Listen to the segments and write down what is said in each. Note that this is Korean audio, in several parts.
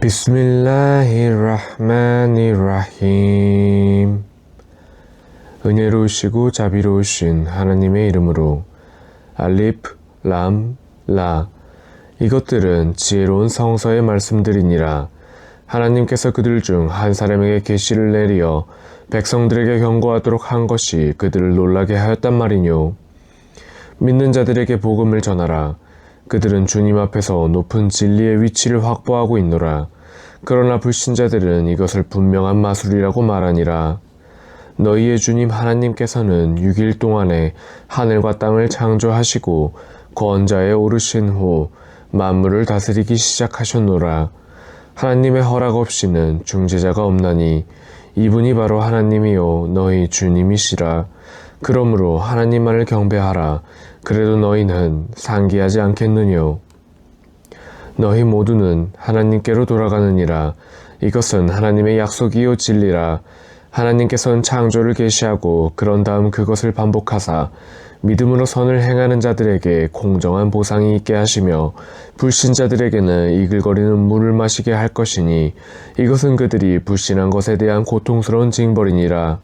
비스밀라히르흐마니르라힘. 은혜로우시고 자비로우신 하나님의 이름으로. 알리프, 람, 라. 이것들은 지혜로운 성서의 말씀들이니라. 하나님께서 그들 중 한 사람에게 계시를 내리어 백성들에게 경고하도록 한 것이 그들을 놀라게 하였단 말이뇨. 믿는 자들에게 복음을 전하라. 그들은 주님 앞에서 높은 진리의 위치를 확보하고 있노라. 그러나 불신자들은 이것을 분명한 마술이라고 말하니라. 너희의 주님 하나님께서는 6일 동안에 하늘과 땅을 창조하시고 권자에 오르신 후 만물을 다스리기 시작하셨노라. 하나님의 허락 없이는 중재자가 없나니 이분이 바로 하나님이요 너희 주님이시라. 그러므로 하나님만을 경배하라. 그래도 너희는 상기하지 않겠느뇨. 너희 모두는 하나님께로 돌아가느니라. 이것은 하나님의 약속이요 진리라. 하나님께서는 창조를 계시하고 그런 다음 그것을 반복하사 믿음으로 선을 행하는 자들에게 공정한 보상이 있게 하시며 불신자들에게는 이글거리는 물을 마시게 할 것이니 이것은 그들이 불신한 것에 대한 고통스러운 징벌이니라.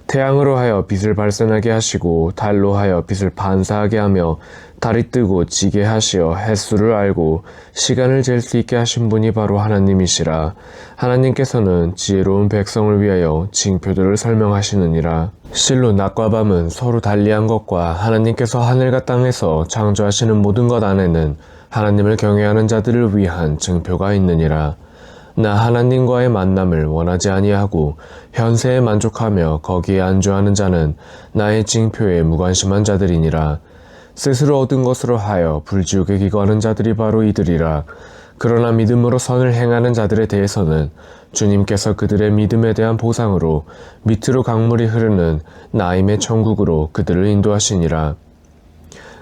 태양으로 하여 빛을 발산하게 하시고 달로 하여 빛을 반사하게 하며 달이 뜨고 지게 하시어 햇수를 알고 시간을 잴 수 있게 하신 분이 바로 하나님이시라. 하나님께서는 지혜로운 백성을 위하여 징표들을 설명하시느니라. 실로 낮과 밤은 서로 달리한 것과 하나님께서 하늘과 땅에서 창조하시는 모든 것 안에는 하나님을 경외하는 자들을 위한 징표가 있느니라. 나 하나님과의 만남을 원하지 아니하고 현세에 만족하며 거기에 안주하는 자는 나의 징표에 무관심한 자들이니라. 스스로 얻은 것으로 하여 불지옥에 기거하는 자들이 바로 이들이라. 그러나 믿음으로 선을 행하는 자들에 대해서는 주님께서 그들의 믿음에 대한 보상으로 밑으로 강물이 흐르는 나임의 천국으로 그들을 인도하시니라.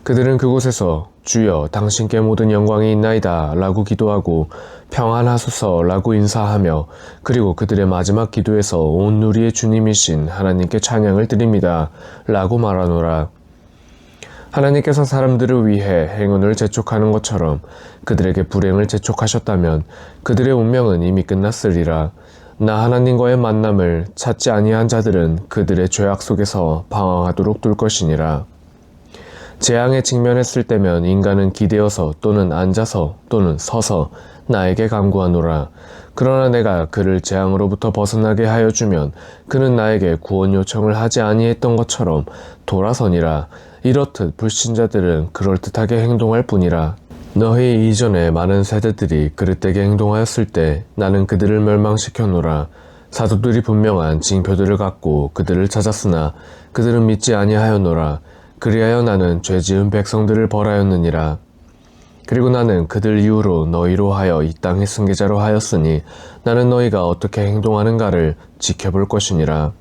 그들은 그곳에서 주여 당신께 모든 영광이 있나이다 라고 기도하고 평안하소서 라고 인사하며 그리고 그들의 마지막 기도에서 온 누리의 주님이신 하나님께 찬양을 드립니다 라고 말하노라. 하나님께서 사람들을 위해 행운을 재촉하는 것처럼 그들에게 불행을 재촉하셨다면 그들의 운명은 이미 끝났으리라. 나 하나님과의 만남을 찾지 아니한 자들은 그들의 죄악 속에서 방황하도록 둘 것이니라. 재앙에 직면했을 때면 인간은 기대어서 또는 앉아서 또는 서서 나에게 간구하노라. 그러나 내가 그를 재앙으로부터 벗어나게 하여 주면 그는 나에게 구원 요청을 하지 아니했던 것처럼 돌아서니라. 이렇듯 불신자들은 그럴듯하게 행동할 뿐이라. 너희 이전에 많은 세대들이 그릇되게 행동하였을 때 나는 그들을 멸망시켜노라. 사도들이 분명한 징표들을 갖고 그들을 찾았으나 그들은 믿지 아니하였노라. 그리하여 나는 죄지은 백성들을 벌하였느니라. 그리고 나는 그들 이후로 너희로 하여 이 땅의 승계자로 하였으니 나는 너희가 어떻게 행동하는가를 지켜볼 것이니라.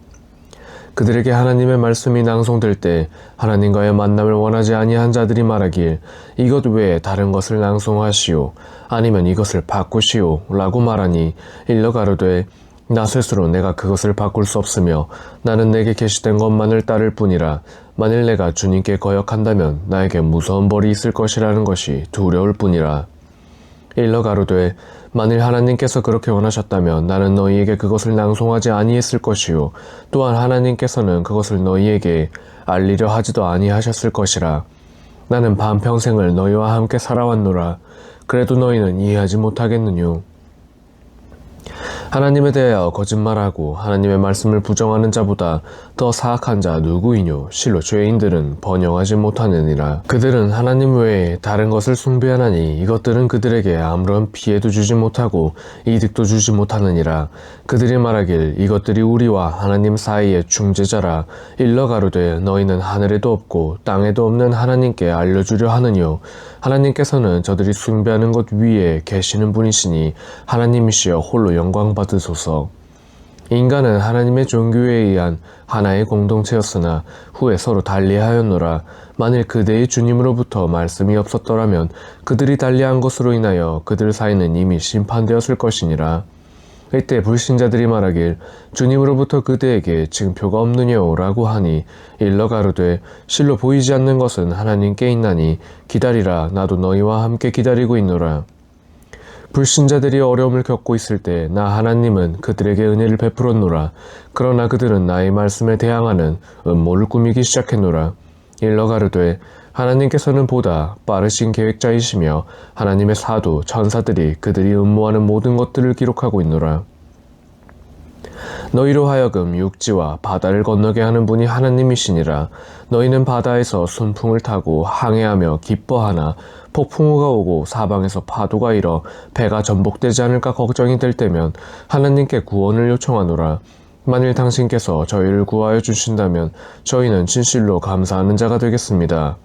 그들에게 하나님의 말씀이 낭송될 때 하나님과의 만남을 원하지 아니한 자들이 말하길 이것 외에 다른 것을 낭송하시오 아니면 이것을 바꾸시오 라고 말하니 일러 가로되 나 스스로 내가 그것을 바꿀 수 없으며 나는 내게 계시된 것만을 따를 뿐이라. 만일 내가 주님께 거역한다면 나에게 무서운 벌이 있을 것이라는 것이 두려울 뿐이라. 일러 가로되 만일 하나님께서 그렇게 원하셨다면 나는 너희에게 그것을 낭송하지 아니했을 것이요 또한 하나님께서는 그것을 너희에게 알리려 하지도 아니하셨을 것이라. 나는 반평생을 너희와 함께 살아왔노라. 그래도 너희는 이해하지 못하겠느뇨. 하나님에 대하여 거짓말하고 하나님의 말씀을 부정하는 자보다 더 사악한 자 누구이뇨. 실로 죄인들은 번영하지 못하느니라. 그들은 하나님 외에 다른 것을 숭배하나니 이것들은 그들에게 아무런 피해도 주지 못하고 이득도 주지 못하느니라. 그들이 말하길 이것들이 우리와 하나님 사이의 중재자라. 일러 가로되 너희는 하늘에도 없고 땅에도 없는 하나님께 알려주려 하느뇨. 하나님께서는 저들이 숭배하는 것 위에 계시는 분이시니 하나님이시여 홀로 영광 받으소서. 인간은 하나님의 종교에 의한 하나의 공동체였으나 후에 서로 달리하였노라. 만일 그대의 주님으로부터 말씀이 없었더라면 그들이 달리한 것으로 인하여 그들 사이는 이미 심판되었을 것이니라. 이때 불신자들이 말하길 주님으로부터 그대에게 징표가 없느뇨 라고 하니 일러 가로되 실로 보이지 않는 것은 하나님께 있나니 기다리라. 나도 너희와 함께 기다리고 있노라. 불신자들이 어려움을 겪고 있을 때 나 하나님은 그들에게 은혜를 베풀었노라. 그러나 그들은 나의 말씀에 대항하는 음모를 꾸미기 시작했노라. 일러 가로되 하나님께서는 보다 빠르신 계획자이시며 하나님의 사도 천사들이 그들이 음모하는 모든 것들을 기록하고 있노라. 너희로 하여금 육지와 바다를 건너게 하는 분이 하나님이시니라. 너희는 바다에서 순풍을 타고 항해하며 기뻐하나 폭풍우가 오고 사방에서 파도가 일어 배가 전복되지 않을까 걱정이 될 때면 하나님께 구원을 요청하노라. 만일 당신께서 저희를 구하여 주신다면 저희는 진실로 감사하는 자가 되겠습니다.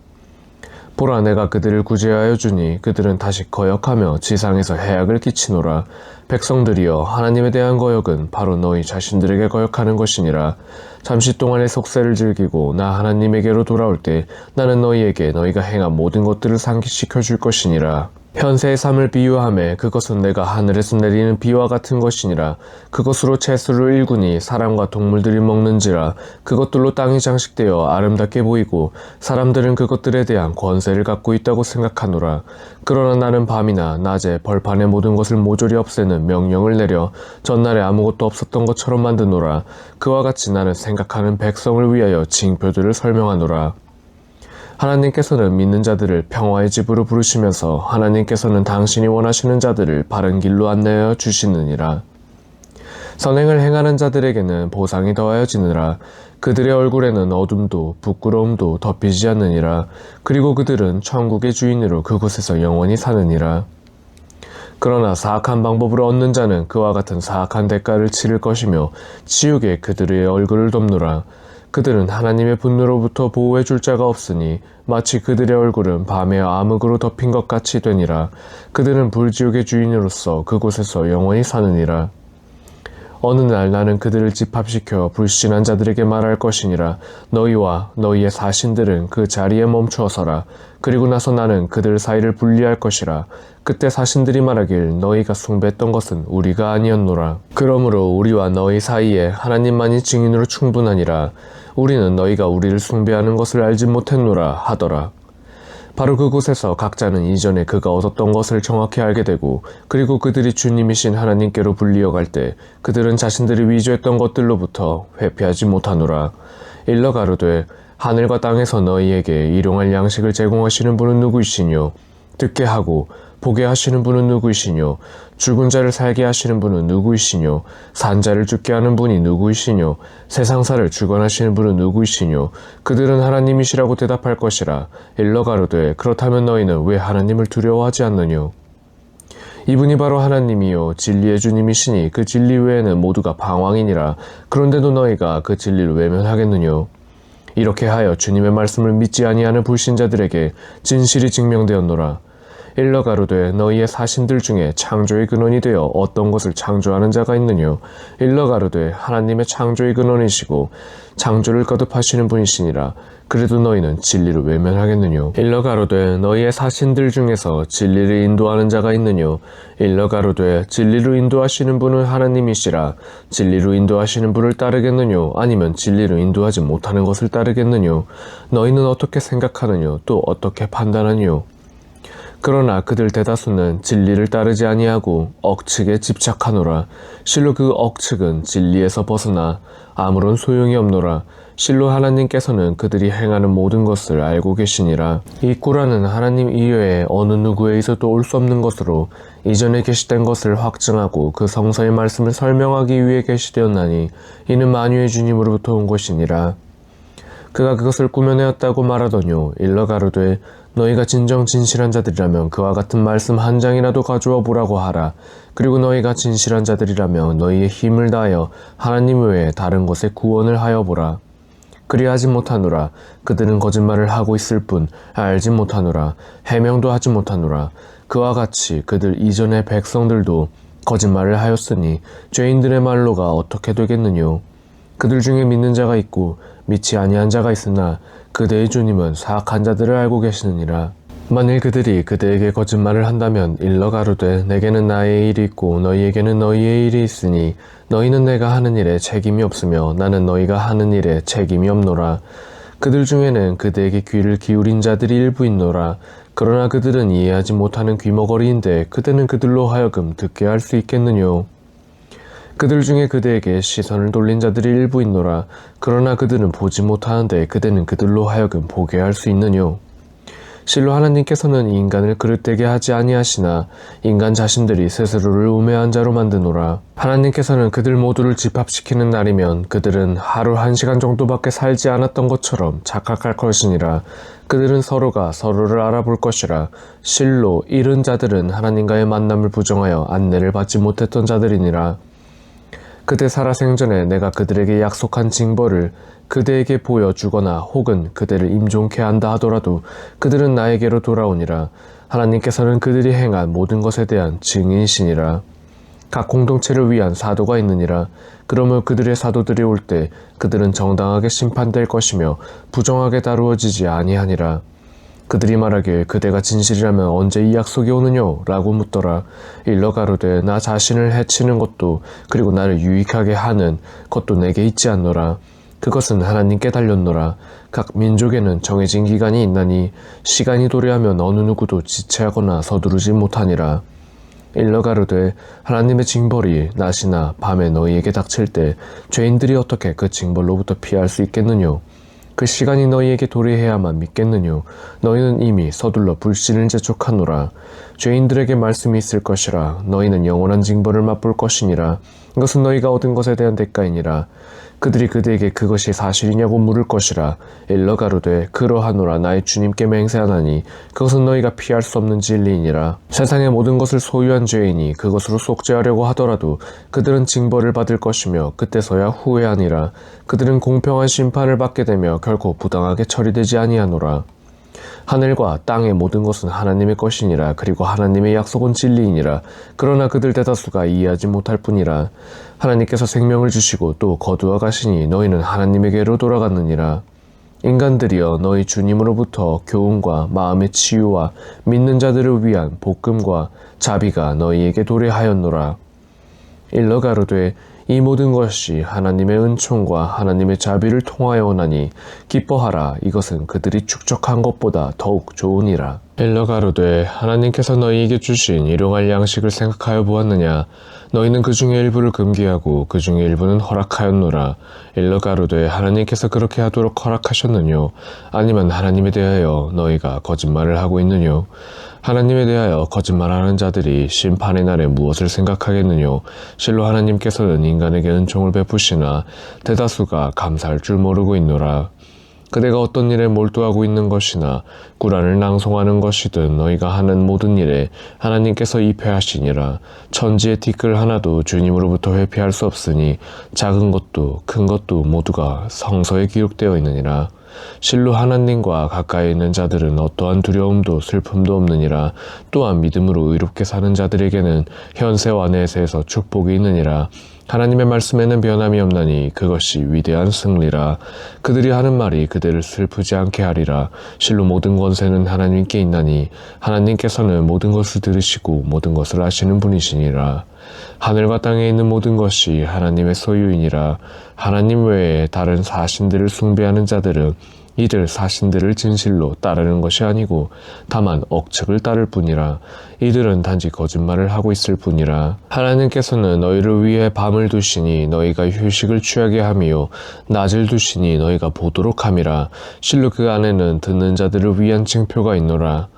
보라, 내가 그들을 구제하여 주니 그들은 다시 거역하며 지상에서 해악을 끼치노라. 백성들이여, 하나님에 대한 거역은 바로 너희 자신들에게 거역하는 것이니라. 잠시 동안의 속세를 즐기고 나 하나님에게로 돌아올 때 나는 너희에게 너희가 행한 모든 것들을 상기시켜 줄 것이니라. 현세의 삶을 비유하매 그것은 내가 하늘에서 내리는 비와 같은 것이니라. 그것으로 채소를 일구니 사람과 동물들이 먹는지라. 그것들로 땅이 장식되어 아름답게 보이고 사람들은 그것들에 대한 권세를 갖고 있다고 생각하노라. 그러나 나는 밤이나 낮에 벌판의 모든 것을 모조리 없애는 명령을 내려 전날에 아무것도 없었던 것처럼 만드노라. 그와 같이 나는 생각하는 백성을 위하여 징표들을 설명하노라. 하나님께서는 믿는 자들을 평화의 집으로 부르시면서 하나님께서는 당신이 원하시는 자들을 바른 길로 안내하여 주시느니라. 선행을 행하는 자들에게는 보상이 더하여지느라. 그들의 얼굴에는 어둠도 부끄러움도 덮이지 않느니라. 그리고 그들은 천국의 주인으로 그곳에서 영원히 사느니라. 그러나 사악한 방법으로 얻는 자는 그와 같은 사악한 대가를 치를 것이며 지옥에 그들의 얼굴을 덮노라. 그들은 하나님의 분노로부터 보호해 줄 자가 없으니 마치 그들의 얼굴은 밤의 암흑으로 덮인 것 같이 되니라. 그들은 불지옥의 주인으로서 그곳에서 영원히 사느니라. 어느 날 나는 그들을 집합시켜 불신한 자들에게 말할 것이니라. 너희와 너희의 사신들은 그 자리에 멈추어 서라. 그리고 나서 나는 그들 사이를 분리할 것이라. 그때 사신들이 말하길 너희가 숭배했던 것은 우리가 아니었노라. 그러므로 우리와 너희 사이에 하나님만이 증인으로 충분하니라. 우리는 너희가 우리를 숭배하는 것을 알지 못했노라 하더라. 바로 그곳에서 각자는 이전에 그가 얻었던 것을 정확히 알게 되고, 그리고 그들이 주님이신 하나님께로 불리어 갈 때 그들은 자신들이 위조했던 것들로부터 회피하지 못하노라. 일러 가로되 하늘과 땅에서 너희에게 일용할 양식을 제공하시는 분은 누구이시뇨? 듣게 하고 보게 하시는 분은 누구이시뇨? 죽은 자를 살게 하시는 분은 누구이시뇨? 산 자를 죽게 하는 분이 누구이시뇨? 세상사를 주관하시는 분은 누구이시뇨? 그들은 하나님이시라고 대답할 것이라. 일러 가로되 그렇다면 너희는 왜 하나님을 두려워하지 않느뇨? 이분이 바로 하나님이요 진리의 주님이시니 그 진리 외에는 모두가 방황이니라. 그런데도 너희가 그 진리를 외면하겠느뇨? 이렇게 하여 주님의 말씀을 믿지 아니하는 불신자들에게 진실이 증명되었노라. 일러 가로되 너희의 사신들 중에 창조의 근원이 되어 어떤 것을 창조하는 자가 있느뇨? 일러 가로되 하나님의 창조의 근원이시고 창조를 거듭하시는 분이시니라. 그래도 너희는 진리를 외면하겠느뇨? 일러 가로되 너희의 사신들 중에서 진리를 인도하는 자가 있느뇨? 일러 가로되 진리로 인도하시는 분은 하나님이시라. 진리로 인도하시는 분을 따르겠느뇨? 아니면 진리로 인도하지 못하는 것을 따르겠느뇨? 너희는 어떻게 생각하느뇨? 또 어떻게 판단하느뇨? 그러나 그들 대다수는 진리를 따르지 아니하고 억측에 집착하노라. 실로 그 억측은 진리에서 벗어나 아무런 소용이 없노라. 실로 하나님께서는 그들이 행하는 모든 것을 알고 계시니라. 이 꾸라는 하나님 이외에 어느 누구에 있어도 올 수 없는 것으로 이전에 계시된 것을 확증하고 그 성서의 말씀을 설명하기 위해 계시되었나니 이는 만유의 주님으로부터 온 것이니라. 그가 그것을 꾸며내었다고 말하더뇨. 일러 가로되 너희가 진정 진실한 자들이라면 그와 같은 말씀 한 장이라도 가져와 보라고 하라. 그리고 너희가 진실한 자들이라면 너희의 힘을 다하여 하나님 외에 다른 곳에 구원을 하여 보라. 그리하지 못하노라. 그들은 거짓말을 하고 있을 뿐 알지 못하노라. 해명도 하지 못하노라. 그와 같이 그들 이전의 백성들도 거짓말을 하였으니 죄인들의 말로가 어떻게 되겠느뇨? 그들 중에 믿는 자가 있고 믿지 아니한 자가 있으나 그대의 주님은 사악한 자들을 알고 계시느니라. 만일 그들이 그대에게 거짓말을 한다면 일러 가로되 내게는 나의 일이 있고 너희에게는 너희의 일이 있으니 너희는 내가 하는 일에 책임이 없으며 나는 너희가 하는 일에 책임이 없노라. 그들 중에는 그대에게 귀를 기울인 자들이 일부 있노라. 그러나 그들은 이해하지 못하는 귀머거리인데 그대는 그들로 하여금 듣게 할 수 있겠느뇨. 그들 중에 그대에게 시선을 돌린 자들이 일부 있노라. 그러나 그들은 보지 못하는데 그대는 그들로 하여금 보게 할 수 있느뇨. 실로 하나님께서는 인간을 그릇되게 하지 아니하시나 인간 자신들이 스스로를 우매한 자로 만드노라. 하나님께서는 그들 모두를 집합시키는 날이면 그들은 하루 1시간 정도밖에 살지 않았던 것처럼 착각할 것이니라. 그들은 서로가 서로를 알아볼 것이라. 실로 이른 자들은 하나님과의 만남을 부정하여 안내를 받지 못했던 자들이니라. 그대 살아생전에 내가 그들에게 약속한 징벌을 그대에게 보여주거나 혹은 그대를 임종케 한다 하더라도 그들은 나에게로 돌아오니라. 하나님께서는 그들이 행한 모든 것에 대한 증인이시니라. 각 공동체를 위한 사도가 있느니라. 그러므로 그들의 사도들이 올 때 그들은 정당하게 심판될 것이며 부정하게 다루어지지 아니하니라. 그들이 말하길 그대가 진실이라면 언제 이 약속이 오느뇨? 라고 묻더라. 일러 가로되 나 자신을 해치는 것도 그리고 나를 유익하게 하는 것도 내게 있지 않노라. 그것은 하나님께 달렸노라. 각 민족에는 정해진 기간이 있나니 시간이 도래하면 어느 누구도 지체하거나 서두르지 못하니라. 일러 가로되 하나님의 징벌이 낮이나 밤에 너희에게 닥칠 때 죄인들이 어떻게 그 징벌로부터 피할 수 있겠느뇨? 그 시간이 너희에게 도래해야만 믿겠느뇨? 너희는 이미 서둘러 불신을 재촉하노라. 죄인들에게 말씀이 있을 것이라. 너희는 영원한 징벌을 맛볼 것이니라. 이것은 너희가 얻은 것에 대한 대가이니라. 그들이 그대에게 그것이 사실이냐고 물을 것이라. 일러 가로되 그러하노라. 나의 주님께 맹세하나니 그것은 너희가 피할 수 없는 진리이니라. 세상의 모든 것을 소유한 죄인이 그것으로 속죄하려고 하더라도 그들은 징벌을 받을 것이며 그때서야 후회하니라. 그들은 공평한 심판을 받게 되며 결코 부당하게 처리되지 아니하노라. 하늘과 땅의 모든 것은 하나님의 것이니라. 그리고 하나님의 약속은 진리이니라. 그러나 그들 대다수가 이해하지 못할 뿐이라. 하나님께서 생명을 주시고 또 거두어 가시니 너희는 하나님에게로 돌아갔느니라. 인간들이여 너희 주님으로부터 교훈과 마음의 치유와 믿는 자들을 위한 복음과 자비가 너희에게 도래하였노라. 일러 가로되 이 모든 것이 하나님의 은총과 하나님의 자비를 통하여 오나니 기뻐하라. 이것은 그들이 축적한 것보다 더욱 좋으니라. 일러 가로되 하나님께서 너희에게 주신 일용할 양식을 생각하여 보았느냐? 너희는 그 중에 일부를 금기하고 그 중에 일부는 허락하였노라. 일러 가로되 하나님께서 그렇게 하도록 허락하셨느뇨? 아니면 하나님에 대하여 너희가 거짓말을 하고 있느뇨? 하나님에 대하여 거짓말하는 자들이 심판의 날에 무엇을 생각하겠느뇨? 실로 하나님께서는 인간에게 은총을 베푸시나 대다수가 감사할 줄 모르고 있노라. 그대가 어떤 일에 몰두하고 있는 것이나 꾸란을 낭송하는 것이든 너희가 하는 모든 일에 하나님께서 입회하시니라. 천지의 티끌 하나도 주님으로부터 회피할 수 없으니 작은 것도 큰 것도 모두가 성서에 기록되어 있느니라. 실로 하나님과 가까이 있는 자들은 어떠한 두려움도 슬픔도 없느니라. 또한 믿음으로 의롭게 사는 자들에게는 현세와 내세에서 축복이 있느니라. 하나님의 말씀에는 변함이 없나니 그것이 위대한 승리라. 그들이 하는 말이 그들을 슬프지 않게 하리라. 실로 모든 권세는 하나님께 있나니 하나님께서는 모든 것을 들으시고 모든 것을 아시는 분이시니라. 하늘과 땅에 있는 모든 것이 하나님의 소유이니라. 하나님 외에 다른 사신들을 숭배하는 자들은 이들 사신들을 진실로 따르는 것이 아니고 다만 억측을 따를 뿐이라. 이들은 단지 거짓말을 하고 있을 뿐이라. 하나님께서는 너희를 위해 밤을 두시니 너희가 휴식을 취하게 하며 낮을 두시니 너희가 보도록 함이라. 실로 그 안에는 듣는 자들을 위한 징표가 있노라.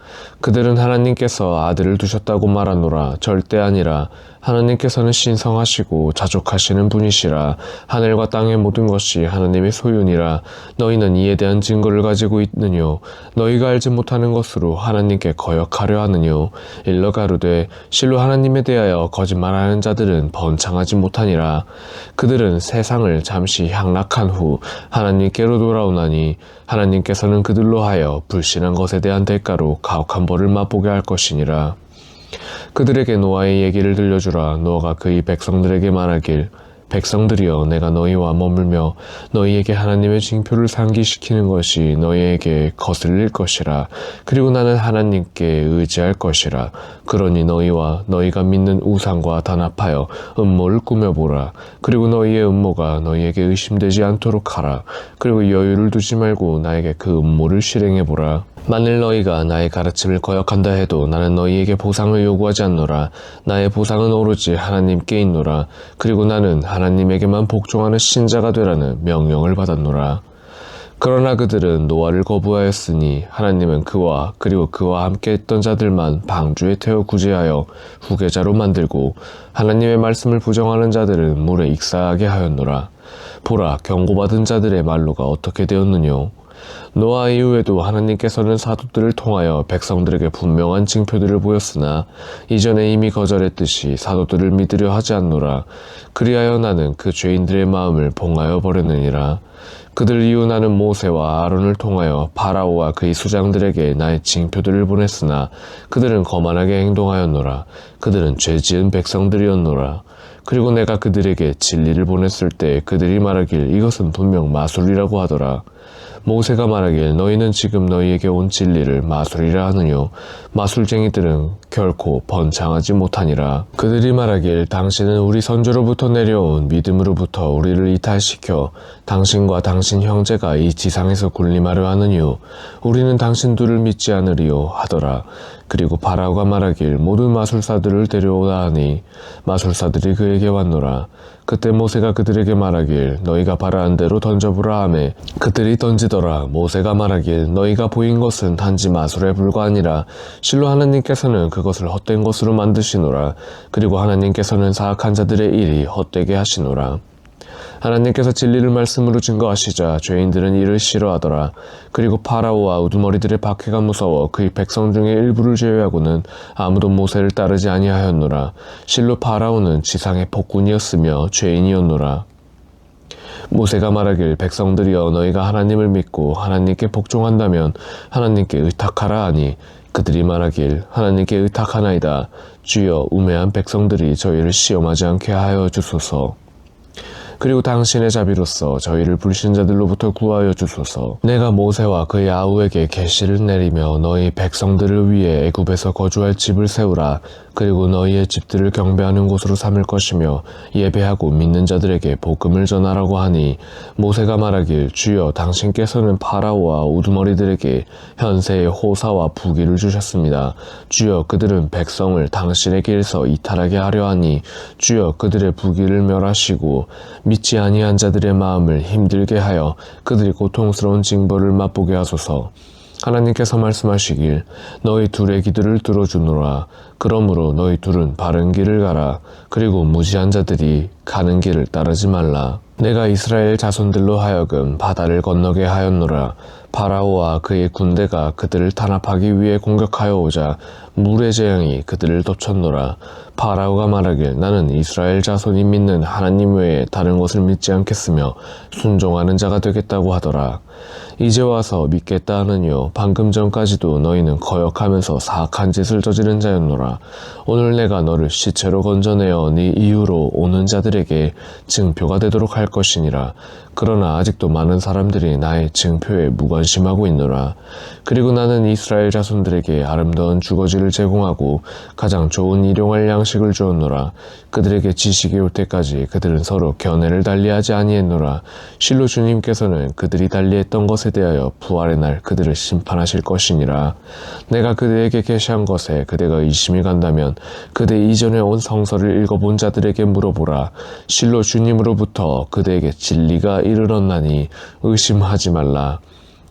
그들은 하나님께서 아들을 두셨다고 말하노라. 절대 아니라. 하나님께서는 신성하시고 자족하시는 분이시라. 하늘과 땅의 모든 것이 하나님의 소유니라. 너희는 이에 대한 증거를 가지고 있느뇨? 너희가 알지 못하는 것으로 하나님께 거역하려 하느뇨? 일러 가로되 실로 하나님에 대하여 거짓말하는 자들은 번창하지 못하니라. 그들은 세상을 잠시 향락한 후 하나님께로 돌아오나니 하나님께서는 그들로 하여 불신한 것에 대한 대가로 가혹한 벌을 맛보게 할 것이니라. 그들에게 노아의 얘기를 들려주라. 노아가 그의 백성들에게 말하길 백성들이여, 내가 너희와 머물며 너희에게 하나님의 징표를 상기시키는 것이 너희에게 거슬릴 것이라. 그리고 나는 하나님께 의지할 것이라. 그러니 너희와 너희가 믿는 우상과 단합하여 음모를 꾸며보라. 그리고 너희의 음모가 너희에게 의심되지 않도록 하라. 그리고 여유를 두지 말고 나에게 그 음모를 실행해보라. 만일 너희가 나의 가르침을 거역한다 해도 나는 너희에게 보상을 요구하지 않노라. 나의 보상은 오로지 하나님께 있노라. 그리고 나는 하나님에게만 복종하는 신자가 되라는 명령을 받았노라. 그러나 그들은 노아를 거부하였으니 하나님은 그와 그리고 그와 함께 했던 자들만 방주에 태워 구제하여 후계자로 만들고 하나님의 말씀을 부정하는 자들은 물에 익사하게 하였노라. 보라, 경고받은 자들의 말로가 어떻게 되었느뇨. 노아 이후에도 하나님께서는 사도들을 통하여 백성들에게 분명한 징표들을 보였으나 이전에 이미 거절했듯이 사도들을 믿으려 하지 않노라. 그리하여 나는 그 죄인들의 마음을 봉하여 버렸느니라. 그들 이후 나는 모세와 아론을 통하여 파라오와 그의 수장들에게 나의 징표들을 보냈으나 그들은 거만하게 행동하였노라. 그들은 죄지은 백성들이었노라. 그리고 내가 그들에게 진리를 보냈을 때 그들이 말하길 이것은 분명 마술이라고 하더라. 모세가 말하길 너희는 지금 너희에게 온 진리를 마술이라 하느뇨. 마술쟁이들은 결코 번창하지 못하니라. 그들이 말하길 당신은 우리 선조로부터 내려온 믿음으로부터 우리를 이탈시켜 당신과 당신 형제가 이 지상에서 군림하려 하느뇨. 우리는 당신 둘을 믿지 않으리요 하더라. 그리고 파라오가 말하길 모든 마술사들을 데려오라 하니 마술사들이 그에게 왔노라. 그때 모세가 그들에게 말하길 너희가 바라는 대로 던져보라 하매 그들이 던지더라. 모세가 말하길 너희가 보인 것은 단지 마술에 불과하니라. 실로 하나님께서는 그것을 헛된 것으로 만드시노라. 그리고 하나님께서는 사악한 자들의 일이 헛되게 하시노라. 하나님께서 진리를 말씀으로 증거하시자 죄인들은 이를 싫어하더라. 그리고 파라오와 우두머리들의 박해가 무서워 그의 백성 중에 일부를 제외하고는 아무도 모세를 따르지 아니하였노라. 실로 파라오는 지상의 폭군이었으며 죄인이었노라. 모세가 말하길 백성들이여, 너희가 하나님을 믿고 하나님께 복종한다면 하나님께 의탁하라 하니 그들이 말하길 하나님께 의탁하나이다. 주여, 우매한 백성들이 저희를 시험하지 않게 하여 주소서. 그리고 당신의 자비로서 저희를 불신자들로부터 구하여 주소서. 내가 모세와 그의 아우에게 계시를 내리며 너희 백성들을 위해 애굽에서 거주할 집을 세우라. 그리고 너희의 집들을 경배하는 곳으로 삼을 것이며 예배하고 믿는 자들에게 복음을 전하라고 하니 모세가 말하길 주여, 당신께서는 파라오와 우두머리들에게 현세의 호사와 부귀를 주셨습니다. 주여, 그들은 백성을 당신의 길에서 이탈하게 하려 하니 주여, 그들의 부귀를 멸하시고 믿지 아니한 자들의 마음을 힘들게 하여 그들이 고통스러운 징벌을 맛보게 하소서. 하나님께서 말씀하시길 너희 둘의 기도를 들어주노라. 그러므로 너희 둘은 바른 길을 가라. 그리고 무지한 자들이 가는 길을 따르지 말라. 내가 이스라엘 자손들로 하여금 바다를 건너게 하였노라. 파라오와 그의 군대가 그들을 탄압하기 위해 공격하여 오자 물의 재앙이 그들을 덮쳤노라. 파라오가 말하길 나는 이스라엘 자손이 믿는 하나님 외에 다른 것을 믿지 않겠으며 순종하는 자가 되겠다고 하더라. 이제 와서 믿겠다 하느뇨. 방금 전까지도 너희는 거역하면서 사악한 짓을 저지른 자였노라. 오늘 내가 너를 시체로 건져내어 네 이후로 오는 자들에게 증표가 되도록 할 것이니라. 그러나 아직도 많은 사람들이 나의 증표에 무관심하고 있노라. 그리고 나는 이스라엘 자손들에게 아름다운 주거지를 제공하고 가장 좋은 일용할 양식을 주었노라. 그들에게 지식이 올 때까지 그들은 서로 견해를 달리하지 아니했노라. 실로 주님께서는 그들이 달리했던 것에 대하여 부활의 날 그들을 심판하실 것이니라. 내가 그들에게 계시한 것에 그대가 의심이 간다면 그대 이전에 온 성서를 읽어본 자들에게 물어보라. 실로 주님으로부터 그대에게 진리가 이르렀나니 의심하지 말라.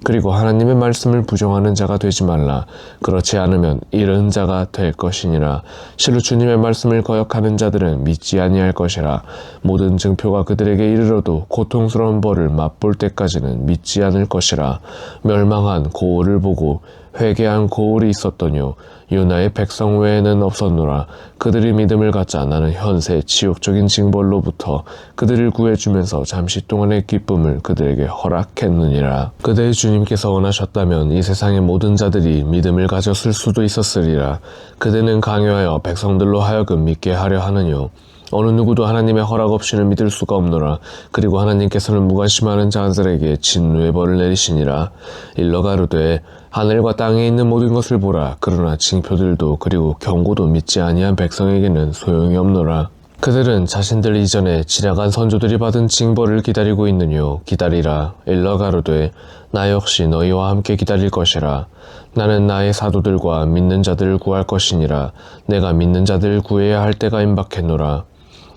그리고 하나님의 말씀을 부정하는 자가 되지 말라. 그렇지 않으면 이른 자가 될 것이니라. 실로 주님의 말씀을 거역하는 자들은 믿지 아니할 것이라. 모든 증표가 그들에게 이르러도 고통스러운 벌을 맛볼 때까지는 믿지 않을 것이라. 멸망한 고을을 보고 회개한 고을이 있었더뇨. 유나의 백성 외에는 없었노라. 그들이 믿음을 갖자 나는 현세 지옥적인 징벌로부터 그들을 구해주면서 잠시 동안의 기쁨을 그들에게 허락했느니라. 그대의 주님께서 원하셨다면 이 세상의 모든 자들이 믿음을 가졌을 수도 있었으리라. 그대는 강요하여 백성들로 하여금 믿게 하려 하느뇨. 어느 누구도 하나님의 허락 없이는 믿을 수가 없노라. 그리고 하나님께서는 무관심하는 자들에게 진노의 벌을 내리시니라. 일러 가로되 하늘과 땅에 있는 모든 것을 보라. 그러나 징표들도 그리고 경고도 믿지 아니한 백성에게는 소용이 없노라. 그들은 자신들 이전에 지나간 선조들이 받은 징벌을 기다리고 있느뇨. 기다리라. 일러 가로되 나 역시 너희와 함께 기다릴 것이라. 나는 나의 사도들과 믿는 자들을 구할 것이니라. 내가 믿는 자들을 구해야 할 때가 임박했노라.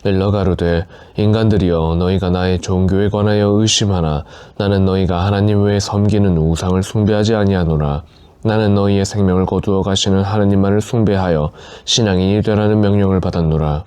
일러 가로되 인간들이여 너희가 나의 종교에 관하여 의심하나 나는 너희가 하나님 외에 섬기는 우상을 숭배하지 아니하노라. 나는 너희의 생명을 거두어 가시는 하나님만을 숭배하여 신앙인이 되라는 명령을 받았노라.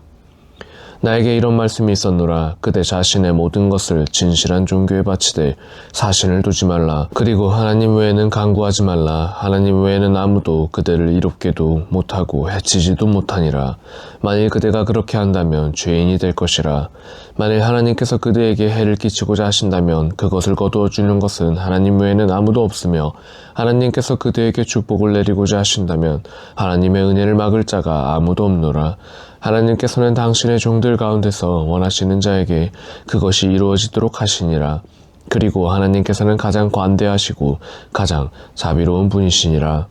나에게 이런 말씀이 있었노라. 그대 자신의 모든 것을 진실한 종교에 바치되 사신을 두지 말라. 그리고 하나님 외에는 간구하지 말라. 하나님 외에는 아무도 그대를 이롭게도 못하고 해치지도 못하니라. 만일 그대가 그렇게 한다면 죄인이 될 것이라. 만일 하나님께서 그대에게 해를 끼치고자 하신다면 그것을 거두어 주는 것은 하나님 외에는 아무도 없으며 하나님께서 그대에게 축복을 내리고자 하신다면 하나님의 은혜를 막을 자가 아무도 없노라. 하나님께서는 당신의 종들 가운데서 원하시는 자에게 그것이 이루어지도록 하시니라. 그리고 하나님께서는 가장 관대하시고 가장 자비로운 분이시니라.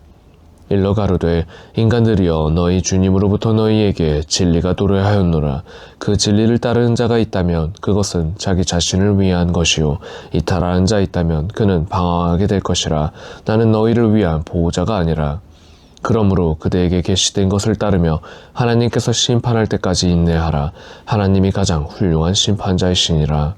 일러 가로되 인간들이여 너희 주님으로부터 너희에게 진리가 도래하였노라. 그 진리를 따르는 자가 있다면 그것은 자기 자신을 위한 것이요 이탈하는 자 있다면 그는 방황하게 될 것이라. 나는 너희를 위한 보호자가 아니라. 그러므로 그대에게 계시된 것을 따르며 하나님께서 심판할 때까지 인내하라. 하나님이 가장 훌륭한 심판자이시니라.